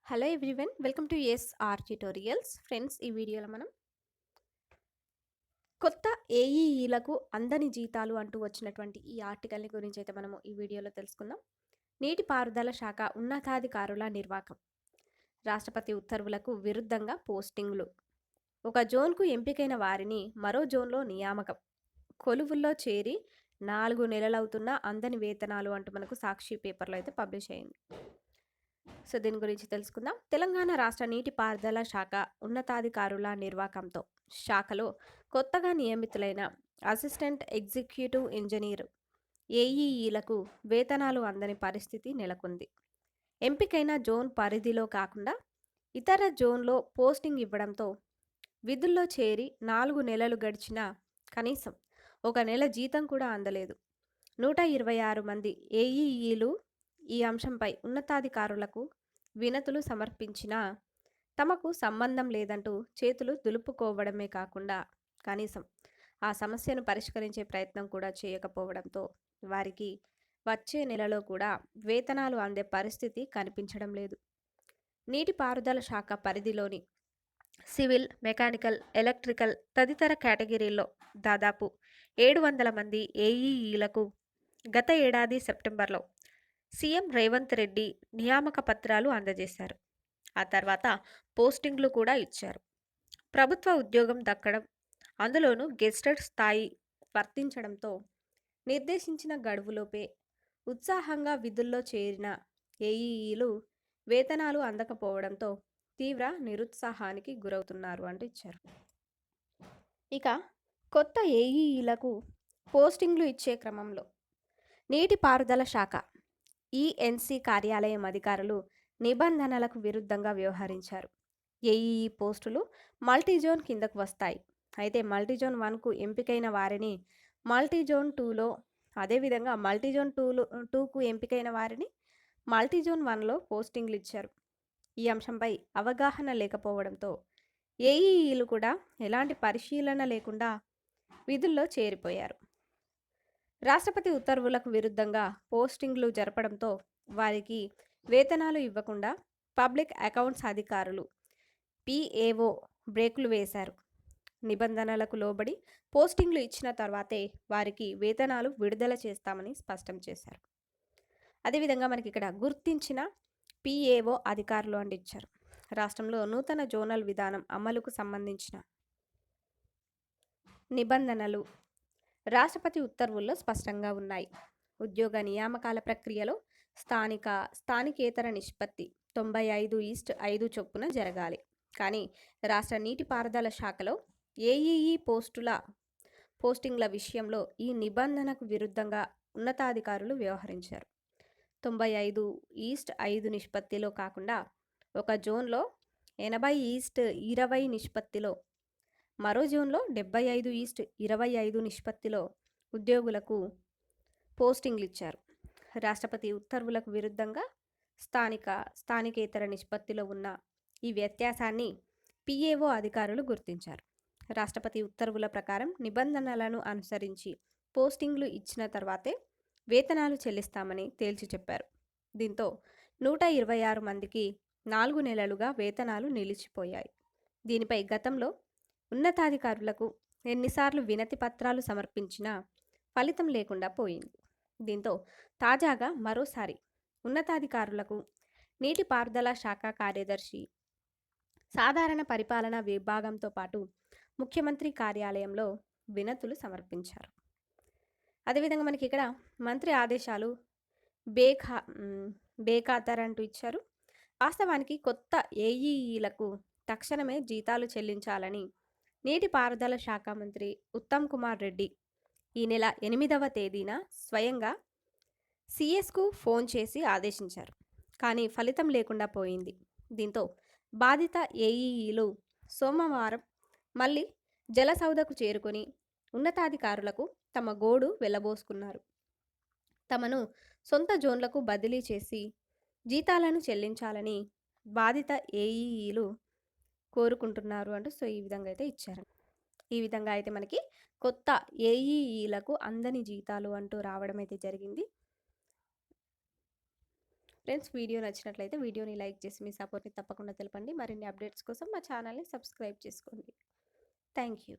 Hello everyone, welcome to SR tutorials. Friends, ఈ వీడియోలో మనం కొత్త ఏఈఈలకు అందని జీతాలు అంటూ వచ్చినటువంటి ఈ ఆర్టికల్ని గురించి అయితే మనము ఈ వీడియోలో తెలుసుకుందాం. నీటిపారుదల శాఖ ఉన్నతాధికారుల నిర్వాకం, రాష్ట్రపతి ఉత్తర్వులకు విరుద్ధంగా పోస్టింగ్లు, ఒక జోన్కు ఎంపికైన వారిని మరో జోన్లో నియామకం, కొలువుల్లో చేరి 4 నెలలవుతున్న అందని వేతనాలు అంటూ మనకు సాక్షి పేపర్లో అయితే పబ్లిష్ అయింది. సో దీని గురించి తెలుసుకుందాం. తెలంగాణ రాష్ట్ర నీటిపారుదల శాఖ ఉన్నతాధికారుల నిర్వాకంతో శాఖలో కొత్తగా నియమితులైన అసిస్టెంట్ ఎగ్జిక్యూటివ్ ఇంజనీర్ ఏఈఈలకు వేతనాలు అందని పరిస్థితి నెలకొంది. ఎంపికైన జోన్ పరిధిలో కాకుండా ఇతర జోన్లో పోస్టింగ్ ఇవ్వడంతో విధుల్లో చేరి 4 నెలలు గడిచినా కనీసం 1 నెల జీతం కూడా అందలేదు. 126 మంది ఏఈఈలు ఈ అంశంపై ఉన్నతాధికారులకు వినతులు సమర్పించినా తమకు సంబంధం లేదంటూ చేతులు దులుపుకోవడమే కాకుండా కనీసం ఆ సమస్యను పరిష్కరించే ప్రయత్నం కూడా చేయకపోవడంతో వారికి వచ్చే నెలలో కూడా వేతనాలు అందే పరిస్థితి కనిపించడం లేదు. నీటిపారుదల శాఖ పరిధిలోని సివిల్, మెకానికల్, ఎలక్ట్రికల్ తదితర కేటగిరీల్లో దాదాపు 700 మంది ఏఈఈలకు గత ఏడాది సెప్టెంబర్లో సీఎం రేవంత్ రెడ్డి నియామక పత్రాలు అందజేశారు. ఆ తర్వాత పోస్టింగ్లు కూడా ఇచ్చారు. ప్రభుత్వ ఉద్యోగం దక్కడం, అందులోనూ గెస్టెడ్ స్థాయి వర్తించడంతో నిర్దేశించిన గడువులోపే ఉత్సాహంగా విధుల్లో చేరిన ఏఈఈలు వేతనాలు అందకపోవడంతో తీవ్ర నిరుత్సాహానికి గురవుతున్నారు అంటూ ఇచ్చారు. ఇక కొత్త ఏఈఈలకు పోస్టింగ్లు ఇచ్చే క్రమంలో నీటిపారుదల శాఖ ఈఎన్సీ కార్యాలయం అధికారులు నిబంధనలకు విరుద్ధంగా వ్యవహరించారు. ఏఈఈ పోస్టులు మల్టీజోన్ కిందకు వస్తాయి. అయితే మల్టీజోన్ 1కు ఎంపికైన వారిని మల్టీజోన్ 2లో, అదేవిధంగా మల్టీజోన్ 2కు ఎంపికైన వారిని మల్టీజోన్ 1లో పోస్టింగ్లు ఇచ్చారు. ఈ అంశంపై అవగాహన లేకపోవడంతో ఏఈఈలు కూడా ఎలాంటి పరిశీలన లేకుండా విధుల్లో చేరిపోయారు. రాష్ట్రపతి ఉత్తర్వులకు విరుద్ధంగా పోస్టింగ్లు జరపడంతో వారికి వేతనాలు ఇవ్వకుండా పబ్లిక్ అకౌంట్స్ అధికారులు పిఏఓ బ్రేకులు వేశారు. నిబంధనలకు లోబడి పోస్టింగ్లు ఇచ్చిన తర్వాతే వారికి వేతనాలు విడుదల చేస్తామని స్పష్టం చేశారు. అదేవిధంగా మనకి ఇక్కడ గుర్తించిన పిఏఓ అధికారులు అందించారు. రాష్ట్రంలో నూతన జోనల్ విధానం అమలుకు సంబంధించిన నిబంధనలు రాష్ట్రపతి ఉత్తర్వుల్లో స్పష్టంగా ఉన్నాయి. ఉద్యోగ నియామకాల ప్రక్రియలో స్థానికేతర నిష్పత్తి 95:5 చొప్పున జరగాలి. కానీ రాష్ట్ర నీటిపారుదల శాఖలో ఏఈఈ పోస్టింగ్ల విషయంలో ఈ నిబంధనకు విరుద్ధంగా ఉన్నతాధికారులు వ్యవహరించారు. 95:5 నిష్పత్తిలో కాకుండా ఒక జోన్లో 80:20 నిష్పత్తిలో, మరో జోన్లో 75:25 నిష్పత్తిలో ఉద్యోగులకు పోస్టింగ్లు ఇచ్చారు. రాష్ట్రపతి ఉత్తర్వులకు విరుద్ధంగా స్థానికేతర నిష్పత్తిలో ఉన్న ఈ వ్యత్యాసాన్ని పిఏఓ అధికారులు గుర్తించారు. రాష్ట్రపతి ఉత్తర్వుల ప్రకారం నిబంధనలను అనుసరించి పోస్టింగ్లు ఇచ్చిన తర్వాతే వేతనాలు చెల్లిస్తామని తేల్చి చెప్పారు. దీంతో 126 మందికి 4 నెలలుగా వేతనాలు నిలిచిపోయాయి. దీనిపై గతంలో ఉన్నతాధికారులకు ఎన్నిసార్లు వినతి పత్రాలు సమర్పించినా ఫలితం లేకుండా పోయింది. దీంతో తాజాగా మరోసారి ఉన్నతాధికారులకు నీటిపారుదల శాఖ కార్యదర్శి, సాధారణ పరిపాలన విభాగంతో పాటు ముఖ్యమంత్రి కార్యాలయంలో వినతులు సమర్పించారు. అదేవిధంగా మనకి ఇక్కడ మంత్రి ఆదేశాలు బేఖాతర్ అంటూ ఇచ్చారు. వాస్తవానికి కొత్త ఏఈఈలకు తక్షణమే జీతాలు చెల్లించాలని నీటిపారుదల శాఖ మంత్రి ఉత్తమ్ కుమార్ రెడ్డి ఈ నెల 8వ తేదీన స్వయంగా సిఎస్కు ఫోన్ చేసి ఆదేశించారు. కానీ ఫలితం లేకుండా పోయింది. దీంతో బాధిత ఏఈఈలు సోమవారం మళ్ళీ జలసౌధకు చేరుకొని ఉన్నతాధికారులకు తమ గోడు వెళ్లబోసుకున్నారు. తమను సొంత జోన్లకు బదిలీ చేసి జీతాలను చెల్లించాలని బాధిత ఏఈఈలు కోరుకుంటున్నారు అంటూ ఈ విధంగా అయితే ఇచ్చారు. ఈ విధంగా అయితే మనకి కొత్త ఏఈఈలకు అందని జీతాలు అంటూ రావడం అయితే జరిగింది. ఫ్రెండ్స్, వీడియో నచ్చినట్లయితే వీడియోని లైక్ చేసి మీ సపోర్ట్‌ని తప్పకుండా తెలపండి. మరిన్ని అప్డేట్స్ కోసం మా ఛానల్‌ని సబ్స్క్రైబ్ చేసుకోండి. Thank you.